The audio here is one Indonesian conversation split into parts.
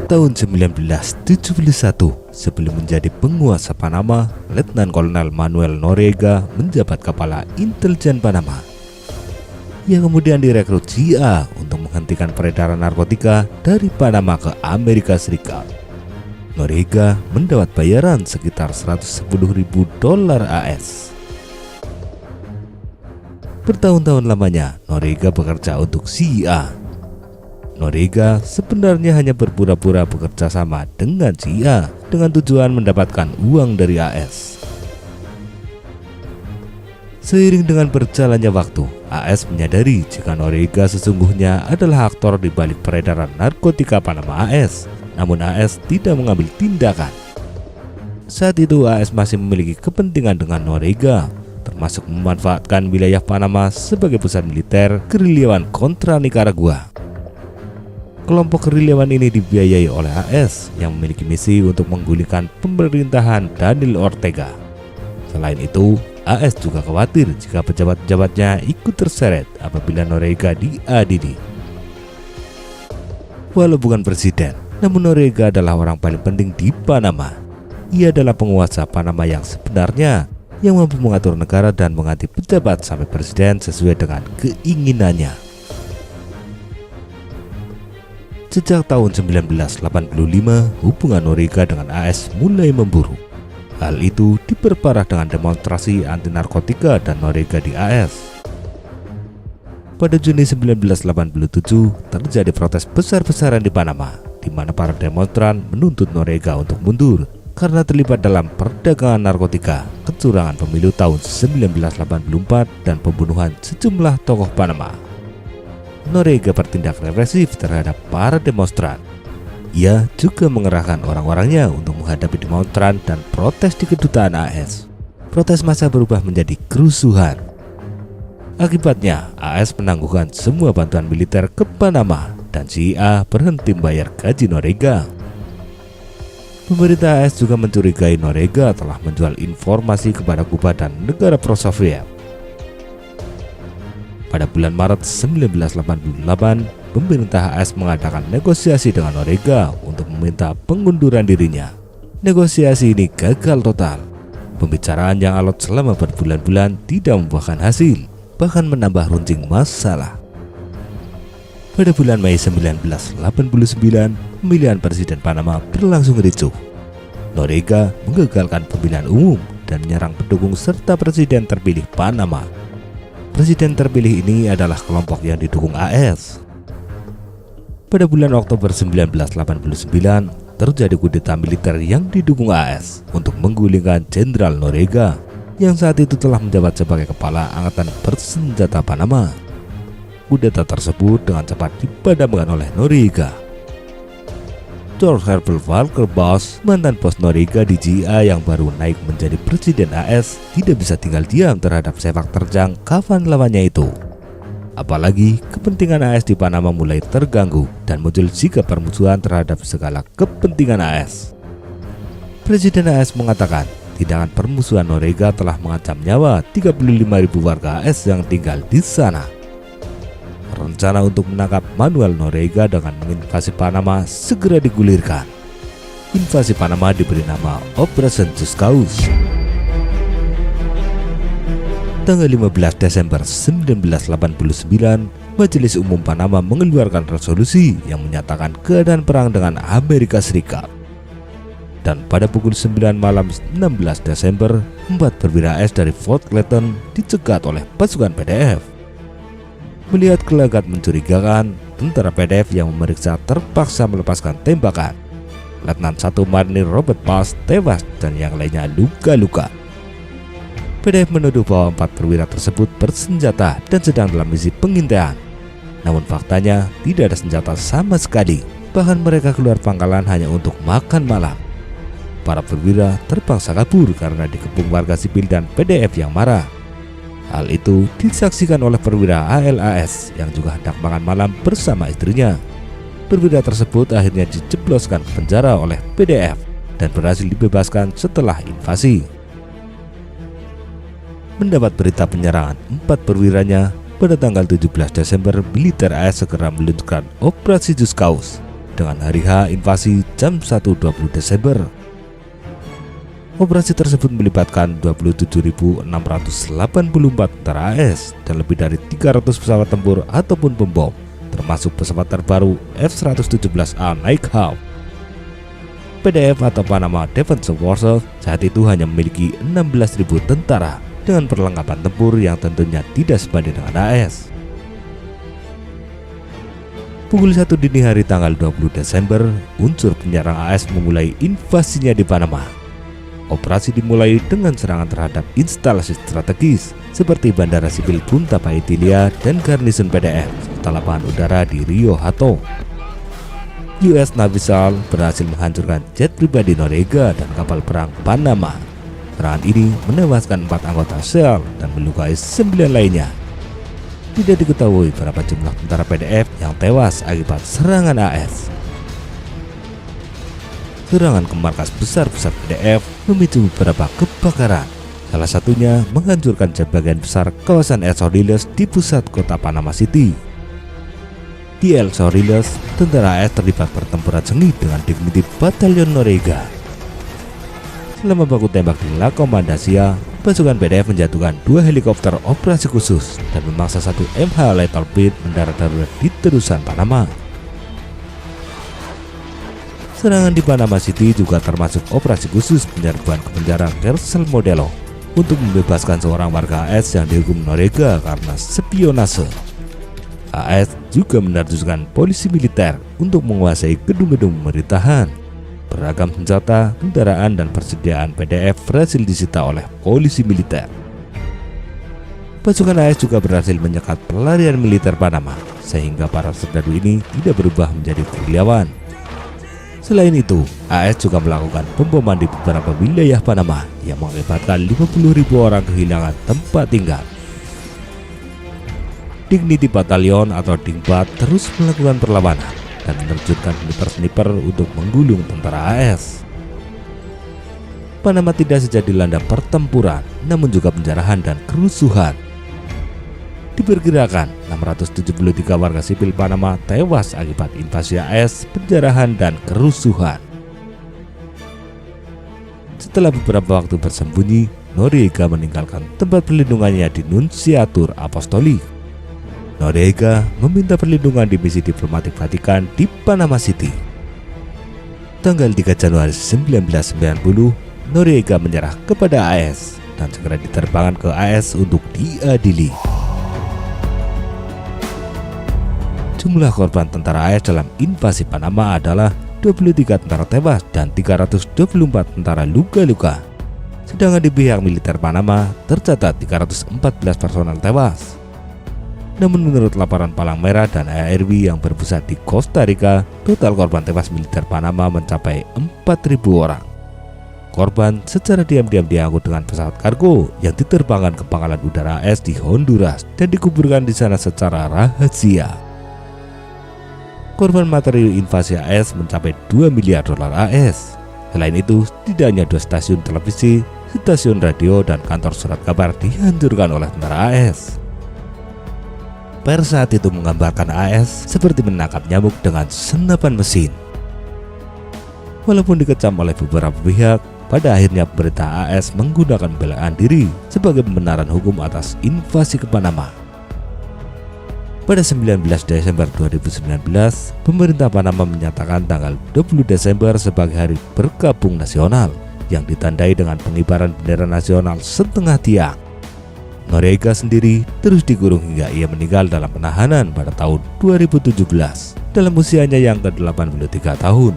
Tahun 1971, sebelum menjadi penguasa Panama, Letnan Kolonel Manuel Noriega menjabat kepala intelijen Panama. Ia kemudian direkrut CIA untuk menghentikan peredaran narkotika dari Panama ke Amerika Serikat. Noriega mendapat bayaran sekitar $110.000 AS. Bertahun-tahun lamanya, Noriega bekerja untuk CIA. Noriega sebenarnya hanya berpura-pura bekerja sama dengan CIA dengan tujuan mendapatkan uang dari AS. Seiring dengan berjalannya waktu, AS menyadari jika Noriega sesungguhnya adalah aktor di balik peredaran narkotika Panama AS, namun AS tidak mengambil tindakan. Saat itu AS masih memiliki kepentingan dengan Noriega, termasuk memanfaatkan wilayah Panama sebagai pusat militer gerilyawan kontra Nicaragua. Kelompok gerilyawan ini dibiayai oleh AS yang memiliki misi untuk menggulingkan pemerintahan Daniel Ortega. Selain itu, AS juga khawatir jika pejabat-pejabatnya ikut terseret apabila Noriega diadili. Walau bukan presiden, namun Noriega adalah orang paling penting di Panama. Ia adalah penguasa Panama yang sebenarnya, yang mampu mengatur negara dan mengganti pejabat sampai presiden sesuai dengan keinginannya. Sejak tahun 1985, hubungan Noriega dengan AS mulai memburuk. Hal itu diperparah dengan demonstrasi anti narkotika dan Noriega di AS. Pada Juni 1987, terjadi protes besar-besaran di Panama, di mana para demonstran menuntut Noriega untuk mundur karena terlibat dalam perdagangan narkotika, kecurangan pemilu tahun 1984, dan pembunuhan sejumlah tokoh Panama. Noriega bertindak represif terhadap para demonstran. Ia juga mengerahkan orang-orangnya untuk menghadapi demonstran dan protes di kedutaan AS. Protes massa berubah menjadi kerusuhan. Akibatnya, AS menangguhkan semua bantuan militer ke Panama dan CIA berhenti membayar gaji Noriega. Pemerintah AS juga mencurigai Noriega telah menjual informasi kepada Kuba dan negara pro-Soviet. Pada bulan Maret 1988, pemerintah AS mengadakan negosiasi dengan Noriega untuk meminta pengunduran dirinya. Negosiasi ini gagal total. Pembicaraan yang alot selama berbulan-bulan tidak membuahkan hasil, bahkan menambah runcing masalah. Pada bulan Mei 1989, pemilihan presiden Panama berlangsung ricuh. Noriega menggagalkan pemilihan umum dan menyerang pendukung serta presiden terpilih Panama. Presiden terpilih ini adalah kelompok yang didukung AS. Pada bulan Oktober 1989, terjadi kudeta militer yang didukung AS untuk menggulingkan Jenderal Noriega yang saat itu telah menjabat sebagai kepala angkatan bersenjata Panama. Kudeta tersebut dengan cepat dipadamkan oleh Noriega. George Herbert Walker Bush, mantan bos Noriega di CIA yang baru naik menjadi presiden AS, tidak bisa tinggal diam terhadap sepak terjang kawan lawannya itu. Apalagi kepentingan AS di Panama mulai terganggu dan muncul sikap permusuhan terhadap segala kepentingan AS. Presiden AS mengatakan tindakan permusuhan Noriega telah mengancam nyawa 35.000 warga AS yang tinggal di sana. Rencana untuk menangkap Manuel Noriega dengan menginvasi Panama segera digulirkan. Invasi Panama diberi nama Operation Just Cause. Tanggal 15 Desember 1989, Majelis Umum Panama mengeluarkan resolusi yang menyatakan keadaan perang dengan Amerika Serikat. Dan pada pukul 9 malam 16 Desember, 4 perwira AS dari Fort Clayton dicegat oleh pasukan PDF. Melihat gelagat mencurigakan, tentara PDF yang memeriksa terpaksa melepaskan tembakan. Letnan 1 Marinir Robert Bush tewas dan yang lainnya luka-luka. PDF menuduh bahwa 4 perwira tersebut bersenjata dan sedang dalam misi pengintaian. Namun faktanya tidak ada senjata sama sekali, bahkan mereka keluar pangkalan hanya untuk makan malam. Para perwira terpaksa kabur karena dikepung warga sipil dan PDF yang marah. Hal itu disaksikan oleh perwira ALAS yang juga hendak makan malam bersama istrinya. Perwira tersebut akhirnya dijebloskan ke penjara oleh PDF dan berhasil dibebaskan setelah invasi. Mendapat berita penyerangan 4 perwiranya, pada tanggal 17 Desember militer AS segera meluncurkan Operasi Just Cause. dengan hari H invasi jam 1.20 Desember. Operasi tersebut melibatkan 27.684 tentara AS dan lebih dari 300 pesawat tempur ataupun pembom, termasuk pesawat terbaru F-117A Nighthawk. PDF atau Panama Defense Forces saat itu hanya memiliki 16.000 tentara dengan perlengkapan tempur yang tentunya tidak sebanding dengan AS. Pukul 1 dini hari tanggal 20 Desember, unsur penyerang AS memulai invasinya di Panama. Operasi dimulai dengan serangan terhadap instalasi strategis seperti Bandara Sipil Punta Paitilia dan garnison PDF serta lapangan udara di Rio Hato. US Navy SEAL berhasil menghancurkan jet pribadi Noriega dan kapal perang Panama. Serangan ini menewaskan 4 anggota SEAL dan melukai 9 lainnya. Tidak diketahui berapa jumlah tentara PDF yang tewas akibat serangan AS. Serangan ke markas besar pusat PDF memicu beberapa kebakaran. Salah satunya menghancurkan sebagian besar kawasan El Soriles di pusat kota Panama City. Di El Soriles, tentara AS terlibat pertempuran sengit dengan Dignity Batalion Noriega. Selama baku tembak di La Comandancia, pasukan PDF menjatuhkan 2 helikopter operasi khusus dan memaksa 1 MH Lethal Pit mendarat darurat di terusan Panama. Serangan di Panama City juga termasuk operasi khusus penyerbuan ke penjara Cárcel Modelo untuk membebaskan seorang warga AS yang dihukum Noriega karena spionase. AS juga menerjunkan polisi militer untuk menguasai gedung-gedung pemerintahan. Beragam senjata, kendaraan, dan persediaan PDF berhasil disita oleh polisi militer. Pasukan AS juga berhasil menyekat pelarian militer Panama, sehingga para serdadu ini tidak berubah menjadi gerilyawan. Selain itu, AS juga melakukan pemboman di beberapa wilayah Panama yang mengakibatkan 50.000 orang kehilangan tempat tinggal. Dignity Battalion atau Dingbat terus melakukan perlawanan dan menerjunkan sniper-sniper untuk menggulung tentara AS. Panama tidak saja dilanda pertempuran, namun juga penjarahan dan kerusuhan. Diperkirakan 673 warga sipil Panama tewas akibat invasi AS, penjarahan, dan kerusuhan. Setelah beberapa waktu bersembunyi, Noriega meninggalkan tempat perlindungannya di Nunciatur Apostolik. Noriega meminta perlindungan di misi diplomatik Vatikan di Panama City. Tanggal 3 Januari 1990, Noriega menyerah kepada AS dan segera diterbangkan ke AS untuk diadili. Jumlah korban tentara AS dalam invasi Panama adalah 23 tentara tewas dan 324 tentara luka-luka. Sedangkan di pihak militer Panama tercatat 314 personel tewas. Namun menurut laporan Palang Merah dan ARW yang berpusat di Costa Rica, total korban tewas militer Panama mencapai 4.000 orang. Korban secara diam-diam diangkut dengan pesawat kargo yang diterbangkan ke pangkalan udara AS di Honduras dan dikuburkan di sana secara rahasia. Korban materi invasi AS mencapai 2 miliar dolar AS. Selain itu, tidak hanya 2 stasiun televisi, stasiun radio, dan kantor surat kabar dihancurkan oleh tentara AS. Pers saat itu menggambarkan AS seperti menangkap nyamuk dengan senapan mesin. Walaupun dikecam oleh beberapa pihak, pada akhirnya pemerintah AS menggunakan pembelaan diri sebagai pembenaran hukum atas invasi ke Panama. Pada 19 Desember 2019, pemerintah Panama menyatakan tanggal 20 Desember sebagai hari berkabung nasional yang ditandai dengan pengibaran bendera nasional setengah tiang. Noriega sendiri terus dikurung hingga ia meninggal dalam penahanan pada tahun 2017 dalam usianya yang ke-83 tahun.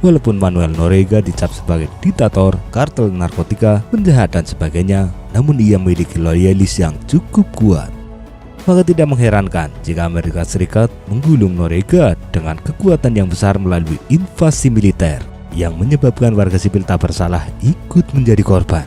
Walaupun Manuel Noriega dicap sebagai diktator, kartel narkotika, penjahat, dan sebagainya, namun ia memiliki loyalis yang cukup kuat. Maka tidak mengherankan jika Amerika Serikat menggulung Noriega dengan kekuatan yang besar melalui invasi militer yang menyebabkan warga sipil tak bersalah ikut menjadi korban.